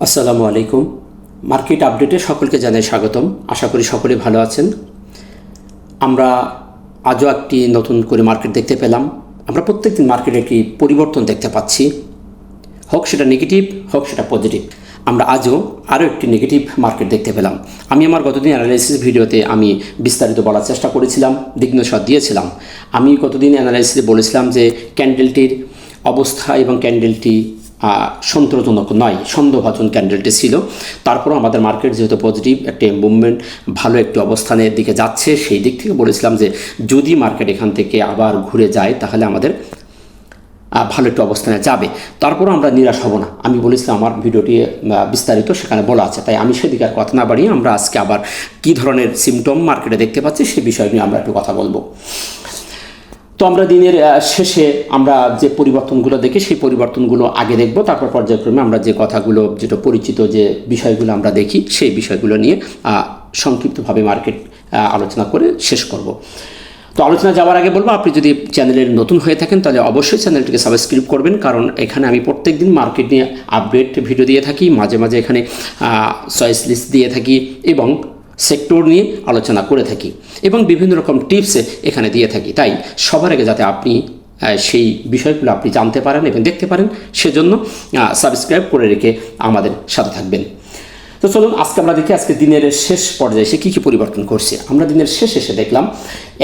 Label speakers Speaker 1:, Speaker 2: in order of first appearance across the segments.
Speaker 1: আসসালামু আলাইকুম। মার্কেট আপডেটে সকলকে জানাই স্বাগতম। আশা করি সকলে ভালো আছেন। আমরা আজও একটি নতুন করে মার্কেট দেখতে পেলাম। আমরা প্রত্যেকদিন মার্কেটে একটি পরিবর্তন দেখতে পাচ্ছি, হোক সেটা নেগেটিভ হোক সেটা পজিটিভ। আমরা আজও আরও একটি নেগেটিভ মার্কেট দেখতে পেলাম। আমি আমার গতদিন অ্যানালাইসিস ভিডিওতে আমি বিস্তারিত বলার চেষ্টা করেছিলাম, দিগ্নির্দেশনা দিয়েছিলাম। আমি গতদিন অ্যানালাইসিসে বলেছিলাম যে ক্যান্ডেলটির অবস্থা এবং ক্যান্ডেলটি সন্তোষজনক নয়, সন্দেহভাজন ক্যান্ডেলটি ছিল। তারপরও আমাদের মার্কেট যেহেতু পজিটিভ একটি মুভমেন্ট, ভালো একটি অবস্থানের দিকে যাচ্ছে, সেই দিক থেকে বলেছিলাম যে যদি মার্কেট এখান থেকে আবার ঘুরে যায় তাহলে আমাদের ভালো একটু অবস্থানে যাবে। তারপরও আমরা নিরাশ হব না, আমি বলেছিলাম। আমার ভিডিওটি বিস্তারিত সেখানে বলা আছে, তাই আমি সেদিকে আর কথা না বাড়িয়ে আমরা আজকে আবার কী ধরনের সিমটম মার্কেটে দেখতে পাচ্ছি সেই বিষয় নিয়ে আমরা একটু কথা বলবো। তো আমরা দিনের শেষে আমরা যে পরিবর্তনগুলো দেখি সেই পরিবর্তনগুলো আগে দেখব, তারপর পর্যায়ক্রমে আমরা যে কথাগুলো, যেটা পরিচিত যে বিষয়গুলো আমরা দেখি সেই বিষয়গুলো নিয়ে সংক্ষিপ্তভাবে মার্কেট আলোচনা করে শেষ করব। তো আলোচনা যাওয়ার আগে বলবো, আপনি যদি চ্যানেলের নতুন হয়ে থাকেন তাহলে অবশ্যই চ্যানেলটিকে সাবস্ক্রাইব করবেন, কারণ এখানে আমি প্রত্যেকদিন মার্কেট নিয়ে আপডেট ভিডিও দিয়ে থাকি, মাঝে মাঝে এখানে চয়েস লিস্ট দিয়ে থাকি এবং সেক্টর নিয়ে আলোচনা করে থাকি এবং বিভিন্ন রকম টিপস এখানে দিয়ে থাকি। তাই সবার আগে যাতে আপনি সেই বিষয়গুলো আপনি জানতে পারেন এবং দেখতে পারেন, সেজন্য সাবস্ক্রাইব করে রেখে আমাদের সাথে থাকবেন। তো চলুন আজকে আমরা দেখি আজকে দিনের শেষ পর্যায়ে এসে কী কী পরিবর্তন করছে। আমরা দিনের শেষ এসে দেখলাম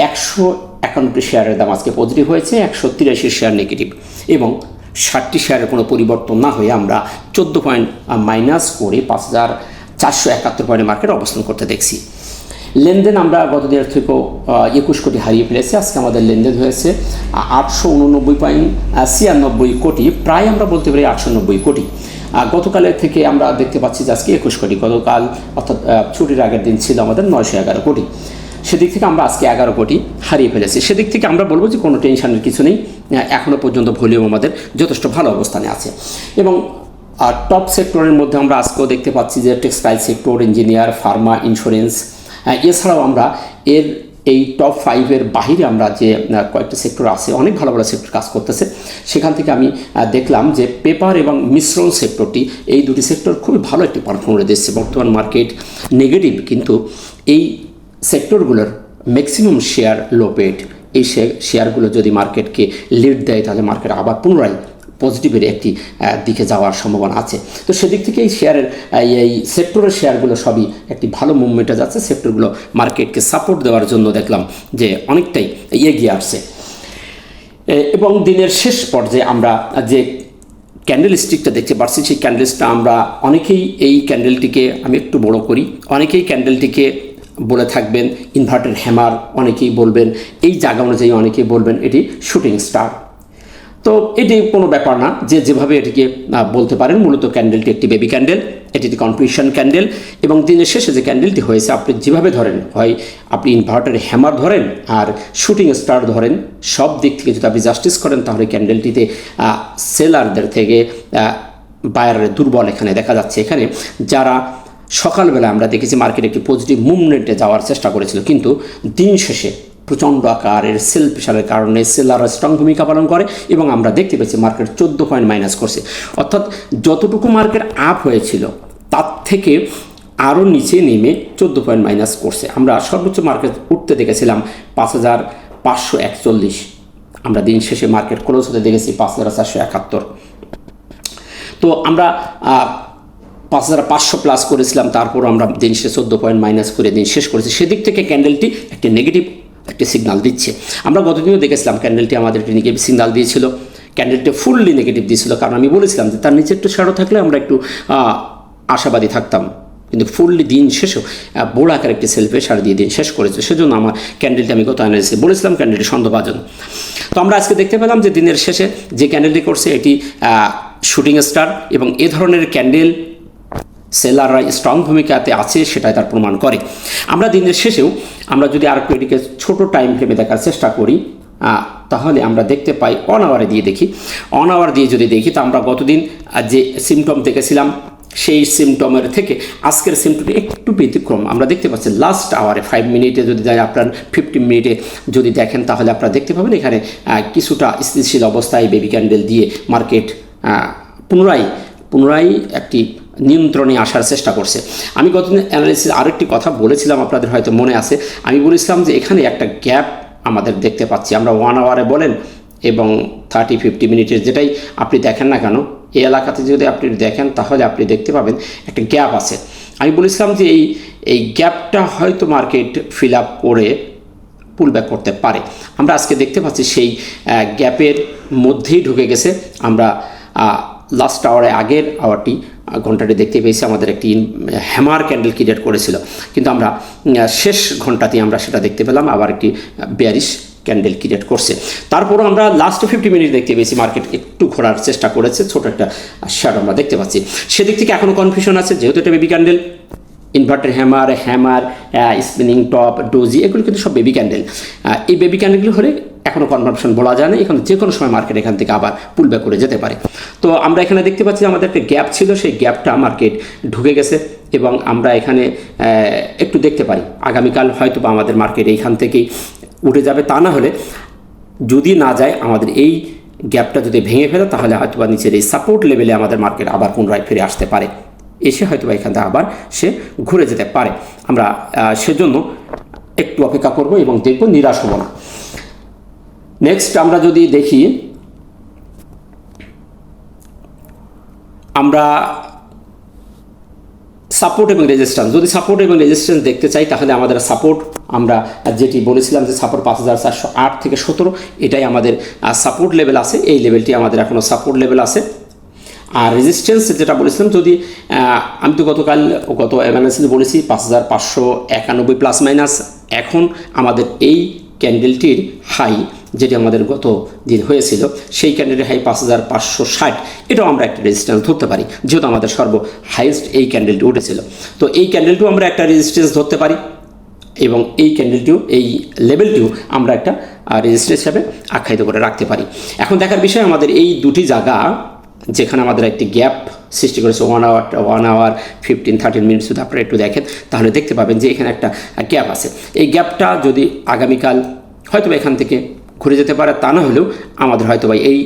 Speaker 1: 191 শেয়ারের দাম আজকে পজিটিভ হয়েছে, 183 শেয়ার নেগেটিভ এবং 60টি শেয়ারের কোনো পরিবর্তন না হয়ে আমরা 14 পয়েন্ট মাইনাস করে 5471 পয়েন্টের মার্কেট অবস্থান করতে দেখছি। লেনদেন আমরা গত দিনের থেকেও 21 কোটি হারিয়ে ফেলেছি। আজকে আমাদের লেনদেন হয়েছে 889.96 কোটি, প্রায় আমরা বলতে পারি 890 কোটি। গতকালের থেকে আমরা দেখতে পাচ্ছি যে আজকে 21 কোটি, গতকাল অর্থাৎ ছুটির আগের দিন ছিল আমাদের 911 কোটি। সেদিক থেকে আমরা আজকে 11 কোটি হারিয়ে ফেলেছি। সেদিক থেকে আমরা বলবো যে কোনো টেনশনের কিছু নেই, এখনও পর্যন্ত ভলিউম আমাদের যথেষ্ট ভালো অবস্থানে আছে। এবং টপ সেক্টরের মধ্যে আমরা আজকেও দেখতে পাচ্ছি যে textile sector, engineer, Pharma, insurance, এছাড়াও আমরা এই টপ 5-এর বাহিরে আমরা যে কয়েকটা সেক্টর আছে, অনেক ভালো ভালো সেক্টর কাজ করতেছে। সেখান থেকে আমি দেখলাম যে পেপার এবং মিশ্রণ সেক্টরটি, এই দুটি সেক্টর খুবই ভালো একটি পারফরমেন্স দিচ্ছে। বর্তমান মার্কেট নেগেটিভ, কিন্তু এই সেক্টরগুলোর ম্যাক্সিমাম শেয়ার লো পেড। এই শেয়ারগুলো যদি মার্কেটকে লিড দেয় তাহলে মার্কেট আবার পুনরায় পজিটিভের একটি দিকে যাওয়ার সম্ভাবনা আছে। তো সেদিক থেকে এই শেয়ারের এই সেক্টরের শেয়ারগুলো সবই একটি ভালো মুভমেন্টে যাচ্ছে। সেক্টরগুলো মার্কেটকে সাপোর্ট দেওয়ার জন্য দেখলাম যে অনেকটাই এগিয়ে আসছে। এবং দিনের শেষ পর্যায়ে আমরা যে ক্যান্ডেল স্টিকটা দেখতে পাচ্ছি, সেই ক্যান্ডেলসটা আমরা অনেকেই এই ক্যান্ডেলটিকে, আমি একটু বড় করি, অনেকেই ক্যান্ডেলটিকে বলে থাকবেন ইনভার্টেড হ্যামার, অনেকেই বলবেন এই জায়গা অনুযায়ী, অনেকেই বলবেন এটি শুটিং স্টার। তো এটি কোনো ব্যাপার না, যে যেভাবে এটিকে বলতে পারেন। মূলত ক্যান্ডেলটি একটি বেবি ক্যান্ডেল, এটি একটি কনফিউশন ক্যান্ডেল এবং দিনের শেষে যে ক্যান্ডেলটি হয়েছে, আপনি যেভাবে ধরেন, হয় আপনি ইনভার্টার হ্যামার ধরেন আর শুটিং স্টার ধরেন, সব দিক থেকে যদি আপনি জাস্টিস করেন তাহলে ক্যান্ডেলটিতে সেলারদের থেকে বায়ারের দুর্বল এখানে দেখা যাচ্ছে। এখানে যারা সকালবেলা আমরা দেখেছি মার্কেট একটি পজিটিভ মুভমেন্টে যাওয়ার চেষ্টা করেছিল, কিন্তু দিন শেষে প্রচণ্ড আকারের সেল প্রেশারের কারণে সেলাররা স্ট্রং ভূমিকা পালন করে এবং আমরা দেখতে পেয়েছি মার্কেট 14 পয়েন্ট মাইনাস করছে। অর্থাৎ যতটুকু মার্কেট আপ হয়েছিল তার থেকে আরও নিচে নেমে 14 পয়েন্ট মাইনাস করছে। আমরা সর্বোচ্চ মার্কেট উঠতে দেখেছিলাম 5541। আমরা দিন শেষে মার্কেট ক্লোজ হতে দেখেছি 5471। তো আমরা 5500 প্লাস করেছিলাম, তারপর আমরা দিন শেষে 14 পয়েন্ট মাইনাস করে দিন শেষ করেছি। সেদিক থেকে ক্যান্ডেলটি একটি নেগেটিভ একটি সিগনাল দিচ্ছে। আমরা গতদিনও দেখেছিলাম ক্যান্ডেলটি আমাদের একটি নেগেটিভ সিগনাল দিয়েছিল, ক্যান্ডেলটি ফুললি নেগেটিভ দিয়েছিল, কারণ আমি বলেছিলাম যে তার নিচে একটু শ্যাডো থাকলে আমরা একটু আশাবাদী থাকতাম, কিন্তু ফুললি দিন শেষেও বড় আকার একটি সেলফে সাড়ে দিয়ে দিন শেষ করেছে। সেজন্য আমার ক্যান্ডেলটি আমি গত অ্যানালিসিসে বলেছিলাম ক্যান্ডেলটি সন্দেহভাজন। তো আমরা আজকে দেখতে পেলাম যে দিনের শেষে যে ক্যান্ডেলটি করছে এটি শুটিং স্টার এবং এ ধরনের ক্যান্ডেল সেলাররা স্ট্রং ভূমিকাতে আছে সেটাই তার প্রমাণ করে। আমরা দিনের শেষেও আমরা যদি আর একটু এটিকে ছোটো টাইম ফ্রেমে দেখার চেষ্টা করি তাহলে আমরা দেখতে পাই অন আওয়ারে দিয়ে দেখি। অন আওয়ার দিয়ে যদি দেখি তো আমরা গতদিন যে সিমটম দেখেছিলাম সেই সিমটমের থেকে আজকের সিমটম একটু ব্যতিক্রম। আমরা দেখতে পাচ্ছি লাস্ট আওয়ারে 5 মিনিটে যদি যাই, আপনার 15 মিনিটে যদি দেখেন তাহলে আপনারা দেখতে পাবেন এখানে কিছুটা স্থিতিশীল অবস্থায় বেবি ক্যান্ডেল দিয়ে মার্কেট পুনরায় একটি নিয়ন্ত্রণে আসার চেষ্টা করছে। আমি গতদিন অ্যানালিসিস আরেকটি কথা বলেছিলাম, আপনাদের হয়তো মনে আছে। আমি বলেছিলাম যে এখানে একটা গ্যাপ আমাদের দেখতে পাচ্ছি। আমরা 1 আওয়ারে বলেন এবং 30-50 মিনিটের যেটাই আপনি দেখেন না কেন, এই এলাকাতে যদি আপনি দেখেন তাহলে আপনি দেখতে পাবেন একটা গ্যাপ আছে। আমি বলেছিলাম যে এই গ্যাপটা হয়তো মার্কেট ফিল আপ করে পুল ব্যাক করতে পারে। আমরা আজকে দেখতে পাচ্ছি সেই গ্যাপের মধ্যেই ঢুকে গেছে। আমরা লাস্ট আওয়ারে আগের আওয়ারটি ঘন্টাটি দেখতে পেয়েছি আমাদের একটি হ্যামার ক্যান্ডেল ক্রিয়েট করেছিল, কিন্তু আমরা শেষ ঘন্টাতেই আমরা সেটা দেখতে পেলাম আবার একটি বেয়ারিশ ক্যান্ডেল ক্রিয়েট করছে। তারপরও আমরা লাস্ট 50 মিনিট দেখতে পেয়েছি মার্কেট একটু ঘোরার চেষ্টা করেছে, ছোট একটা শ্যাডো আমরা দেখতে পাচ্ছি। সেদিক থেকে এখনও কনফিউশন আছে, যেহেতু এটা baby candle, inverter hammer spinning top, doji, এগুলো কিন্তু সব বেবি ক্যান্ডেল। এই বেবি ক্যান্ডেলগুলো হলে এখনও কনফার্মেশন বলা যায় না, এখন যে কোনো সময় মার্কেট এখান থেকে আবার পুল ব্যাক করে যেতে পারে। তো আমরা এখানে দেখতে পাচ্ছি আমাদের একটা গ্যাপ ছিল, সেই গ্যাপটা মার্কেট ঢুকে গেছে এবং আমরা এখানে একটু দেখতে পারি আগামীকাল হয়তো বা আমাদের মার্কেট এইখান থেকেই উঠে যাবে। তা না হলে যদি না যায়, আমাদের এই গ্যাপটা যদি ভেঙে ফেলে তাহলে হয়তো বা নিচের এই সাপোর্ট লেভেলে আমাদের মার্কেট আবার পুনরায় ফিরে আসতে পারে, এসে হয়তো বা এখান থেকে আবার সে ঘুরে যেতে পারে। আমরা সেজন্য একটু অপেক্ষা করব এবং দেখব, নিরাশ হব না। নেক্সট আমরা যদি দেখি, আমরা সাপোর্ট এবং রেজিস্ট্যান্স, যদি সাপোর্ট এবং রেজিস্ট্যান্স দেখতে চাই তাহলে আমাদের সাপোর্ট, আমরা যেটি বলেছিলাম যে সাপোর্ট 5408 থেকে 17, এটাই আমাদের সাপোর্ট লেভেল আছে। এই লেভেলটি আমাদের এখনও সাপোর্ট লেভেল আছে। আর রেজিস্ট্যান্স যেটা বলেছিলাম, যদি আমি তো গত অ্যানালিসিসে বলেছি 5591 প্লাস মাইনাস। এখন আমাদের এই ক্যান্ডেলটির হাই যেটি আমাদের গত দিন হয়েছিল, সেই ক্যান্ডেলের হাই 5560, এটাও আমরা একটা রেজিস্ট্যান্স ধরতে পারি, যেহেতু আমাদের হাইয়েস্ট এই ক্যান্ডেলটি উঠেছিল। তো এই ক্যান্ডেলটিও আমরা একটা রেজিস্ট্যান্স ধরতে পারি এবং এই ক্যান্ডেলটিও, এই লেভেলটিও আমরা একটা রেজিস্ট্যান্স হিসাবে আখ্যায়িত করে রাখতে পারি। এখন দেখার বিষয় আমাদের এই দুটি জায়গা যেখানে আমাদের একটি গ্যাপ সৃষ্টি করেছে 1 আওয়ার 15-13 মিনিট, যদি আপনারা একটু দেখেন তাহলে দেখতে পাবেন যে এখানে একটা গ্যাপ আছে। এই গ্যাপটা যদি আগামীকাল হয়তো এখান থেকে ঘুরে যেতে পারে, তা না হলেও আমাদের হয়তো বা এই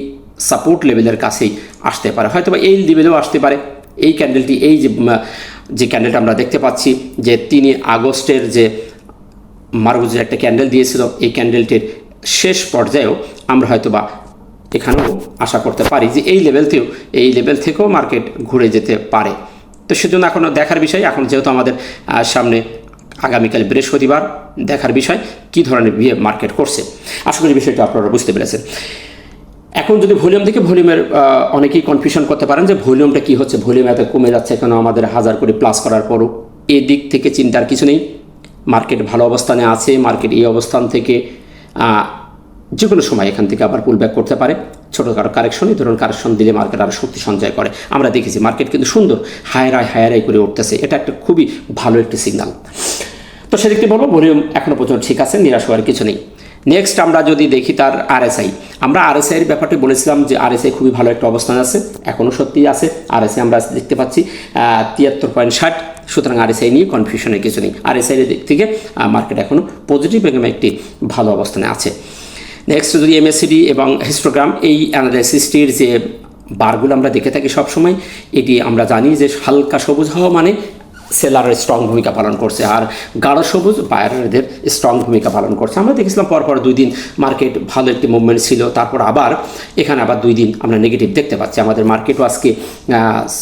Speaker 1: সাপোর্ট লেভেলের কাছেই আসতে পারে, হয়তো বা এই লেভেলেও আসতে পারে। এই ক্যান্ডেলটি, এই যে ক্যান্ডেলটা আমরা দেখতে পাচ্ছি যে 3 আগস্টের যে মারগুজের একটা ক্যান্ডেল দিয়েছিল, এই ক্যান্ডেলটির শেষ পর্যায়েও আমরা হয়তো বা এখানেও আশা করতে পারি যে এই লেভেল থেকেও মার্কেট ঘুরে যেতে পারে। তো সেজন্য এখনও দেখার বিষয়, এখন যেহেতু আমাদের সামনে আগামীকাল বৃহস্পতিবার, দেখার বিষয় কী ধরনের বিহেভ মার্কেট করছে। আশা করি বিষয়টা আপনারা বুঝতে পেরেছেন। এখন যদি ভলিউম দেখে, ভলিউমের অনেকেই কনফিউশন করতে পারেন যে ভলিউমটা কী হচ্ছে, ভলিউম এত কমে যাচ্ছে এখানেও আমাদের 1000 কোটি প্লাস করার পরও। এই দিক থেকে চিন্তার কিছু নেই, মার্কেট ভালো অবস্থানে আছে। মার্কেট এই অবস্থান থেকে যে কোনো সময় এখান থেকে আবার পুল ব্যাক করতে পারে। ছোটোখাটো কারেকশনই ধরুন, কারেকশন দিলে মার্কেট আরও শক্তি সঞ্চয় করে। আমরা দেখেছি মার্কেট কিন্তু সুন্দর হায়ারাই করে উঠতেছে, এটা একটা খুবই ভালো একটি সিগন্যাল। তো সেদিকটি বলবো ভলিউম এখনও পর্যন্ত ঠিক আছে, নিরাশ হওয়ার কিছু নেই। নেক্সট আমরা যদি দেখি তার আরএসআই, আমরা আরএসআইয়ের ব্যাপারটি বলেছিলাম যে আরএসআই খুবই ভালো একটা অবস্থান আছে, এখনও সত্যিই আছে। আরএসআই আমরা দেখতে পাচ্ছি 73.60, সুতরাং আরএসআই নিয়ে কনফিউশনের কিছু নেই। আরএসআইয়ের দিক থেকে মার্কেট এখনও পজিটিভ এবং একটি ভালো অবস্থানে আছে। নেক্সট যদি এমএসিডি এবং হিস্টোগ্রাম, এই অ্যানালাইসিসটির যে বারগুলো আমরা দেখে থাকি সবসময়, এটি আমরা জানি যে হালকা সবুজ হওয়া মানে সেলারের স্ট্রং ভূমিকা পালন করছে, আর গাঢ় সবুজ বায়ারদের স্ট্রং ভূমিকা পালন করছে। আমরা দেখেছিলাম পরপর 2 দিন মার্কেট ভালো একটি মুভমেন্ট ছিল, তারপর আবার এখানে আবার 2 দিন আমরা নেগেটিভ দেখতে পাচ্ছি। আমাদের মার্কেটও আজকে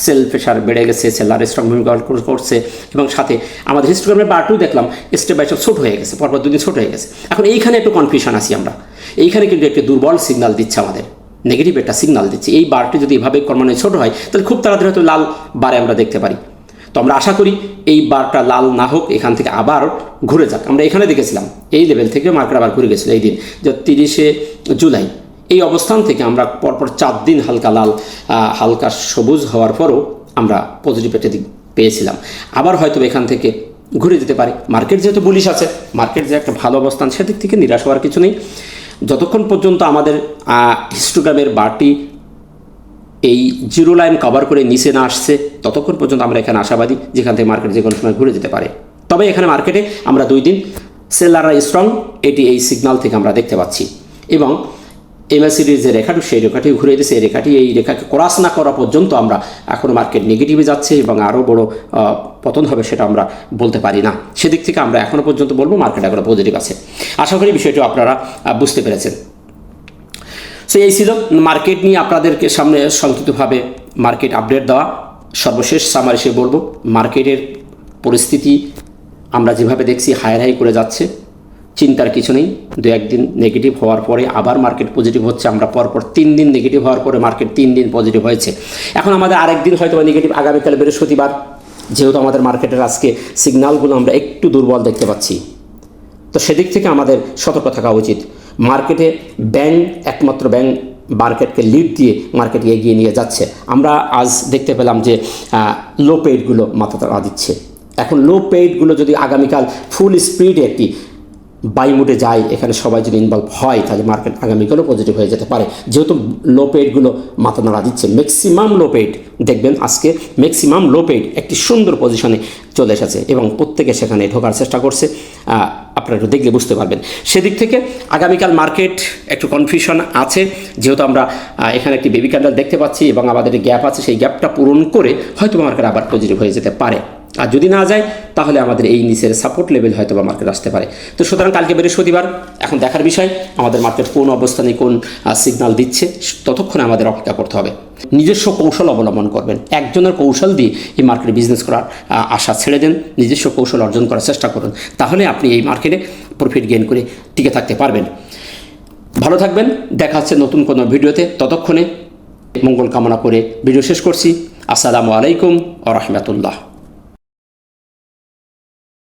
Speaker 1: সেল প্রেশার বেড়ে গেছে, সেলারের স্ট্রং ভূমিকা করছে এবং সাথে আমাদের হিস্টোগ্রামের বারটিও দেখলাম স্টেপ বাই স্টেপ ছোট হয়ে গেছে, পরপর 2 দিন ছোট হয়ে গেছে। এখন এইখানে একটু কনফিউশন আছি আমরা, এইখানে কিন্তু একটি দুর্বল সিগন্যাল দিচ্ছে, আমাদের নেগেটিভ একটা সিগন্যাল দিচ্ছে। এই বারটি যদি এভাবে ক্রমান্বয়ে ছোট হয় তাহলে খুব তাড়াতাড়ি হয়তো লাল বারে আমরা দেখতে পারি। তো আমরা আশা করি এই বারটা লাল না হোক, এখান থেকে আবার ঘুরে যাক। আমরা এখানে দেখেছিলাম এই লেভেল থেকে মার্কেট আবার ঘুরে গেছিলো এই দিন, যে 30শে জুলাই। এই অবস্থান থেকে আমরা পরপর 4 দিন হালকা লাল হালকা সবুজ হওয়ার পরও আমরা পজিটিভ একটা দিক পেয়েছিলাম। আবার হয়তো এখান থেকে ঘুরে যেতে পারে। মার্কেট যেহেতু বুলিশ আছে, মার্কেট যে একটা ভালো অবস্থান, সেদিক থেকে নিরাশ হওয়ার কিছু নেই। যতক্ষণ পর্যন্ত আমাদের হিস্টোগ্রামের বারটি এই জিরো লাইন কভার করে নিচে না আসছে, ততক্ষণ পর্যন্ত আমরা এখানে আশাবাদী, যেখান থেকে মার্কেট যে কোনো সময় ঘুরে যেতে পারে। তবে এখানে মার্কেটে আমরা 2 দিন সেলাররা স্ট্রং, এটি এই সিগন্যাল থেকে আমরা দেখতে পাচ্ছি। এবং MACD যে রেখাটি সেই রেখাটি ঘুরে দিয়েছে, এই রেখাকে ক্রস না করা পর্যন্ত আমরা এখন মার্কেট নেগেটিভে যাচ্ছে এবং আরও বড় পতন হবে সেটা আমরা বলতে পারি না। সেদিক থেকে আমরা এখনও পর্যন্ত বলবো মার্কেট এখনো পজিটিভ আছে। আশা করি বিষয়টি আপনারা বুঝতে পেরেছেন। সো এই ছিল মার্কেট নিয়ে আপনাদেরকে সামনে সংক্ষিপ্তভাবে মার্কেট আপডেট দেওয়া। সর্বশেষ সামারি সে বলবো, মার্কেটের পরিস্থিতি আমরা যেভাবে দেখছি হাই করে যাচ্ছে, চিন্তার কিছু নেই। 2-1 দিন নেগেটিভ হওয়ার পরে আবার মার্কেট পজিটিভ হচ্ছে। আমরা পরপর 3 দিন নেগেটিভ হওয়ার পরে মার্কেট 3 দিন পজিটিভ হয়েছে। এখন আমাদের আরেকদিন হয়তো নেগেটিভ, আগামীকাল বৃহস্পতিবার, যেহেতু আমাদের মার্কেটের আজকে সিগন্যালগুলো আমরা একটু দুর্বল দেখতে পাচ্ছি, তো সেদিক থেকে আমাদের সতর্ক থাকা উচিত। মার্কেটে একমাত্র ব্যাংক মার্কেটকে লিড দিয়ে মার্কেটকে এগিয়ে নিয়ে যাচ্ছে। আমরা আজ দেখতে পেলাম যে লো পেইডগুলো মাথা তাড়া দিচ্ছে। এখন লো পেইডগুলো যদি আগামীকাল ফুল স্পিডে একটি বাই মুডে যায়, এখানে সবাই যদি ইনভলভ হয়, তাহলে মার্কেট আগামীকালও পজিটিভ হয়ে যেতে পারে। যেহেতু লো পেইডগুলো মাথা নাড়া দিচ্ছে, ম্যাক্সিমাম লো পেইড দেখবেন আজকে ম্যাক্সিমাম লো পেইড একটি সুন্দর পজিশনে চলে এসেছে এবং প্রত্যেকে সেখানে ঢোকার চেষ্টা করছে। আপনারা একটু দেখলে বুঝতে পারবেন। সেদিক থেকে আগামীকাল মার্কেট একটু কনফিউশন আছে, যেহেতু আমরা এখানে একটি বেবি ক্যান্ডেল দেখতে পাচ্ছি এবং আমাদের গ্যাপ আছে, সেই গ্যাপটা পূরণ করে হয়তো মার্কেট আবার পজিটিভ হয়ে যেতে পারে। আর যদি না যায় তাহলে আমাদের এই নিচের সাপোর্ট লেভেল হয়তো বা মার্কেট আসতে পারে। তো সুতরাং কালকে বৃহস্পতিবার, এখন দেখার বিষয় আমাদের মার্কেট কোন অবস্থানে কোন সিগন্যাল দিচ্ছে, ততক্ষণে আমাদের অপেক্ষা করতে হবে। নিজস্ব কৌশল অবলম্বন করবেন। একজনের কৌশল দিয়ে এই মার্কেটে বিজনেস করার আশা ছেড়ে দেন, নিজস্ব কৌশল অর্জন করার চেষ্টা করুন, তাহলে আপনি এই মার্কেটে প্রফিট গেইন করে টিকে থাকতে পারবেন। ভালো থাকবেন, দেখা হচ্ছে নতুন কোনো ভিডিওতে। ততক্ষণে মঙ্গল কামনা করে ভিডিও শেষ করছি। আসসালামু আলাইকুম ওয়া রাহমাতুল্লাহ।